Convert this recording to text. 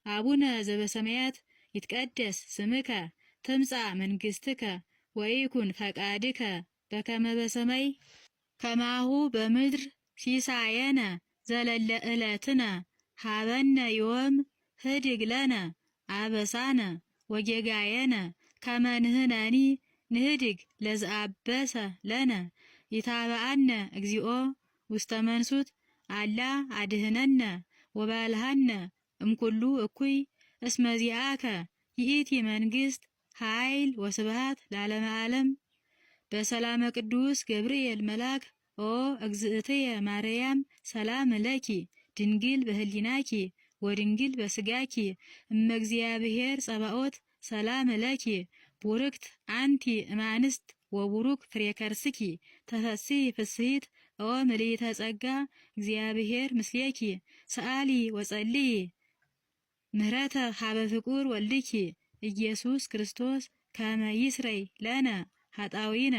አቡነ ዘበሰማያት ይትቀደስ ስምከ ትምጻእ መንግሥትከ ወይኩን ፈቃድከ በከመ በሰማይ ከማሁ በምድር ሲሳየነ ዘለለ ዕለትነ ሀበነ ዮም ህድግ ለነ አበሳነ ወጌጋየነ ከመ ንሕነኒ ንህድግ ለዘአበሰ ለነ ይታበአነ እግዚኦ ውስተ መንሱት አላ አድህነነ ወባልሃነ እምኩሉ እኩይ እስመ ዚአከ ይእቲ መንግሥት ኃይል ወስብሐት ለዓለመ ዓለም። በሰላመ ቅዱስ ገብርኤል መልአክ ኦ እግዝእትየ ማርያም ሰላም ለኪ ድንግል በህሊናኪ ወድንግል በስጋኪ እመ እግዚአብሔር ጸባኦት ሰላም ለኪ ቡርክት አንቲ እማንስት ወቡሩክ ፍሬ ከርስኪ ተፈሥሒ ፍሥሕት ኦ ምልዕተ ጸጋ እግዚአብሔር ምስሌኪ ሰአሊ ወጸልይ ምህረተ ሀበ ፍቁር ወልድኪ ኢየሱስ ክርስቶስ ከመ ይስረይ ለነ ኃጣውኢነ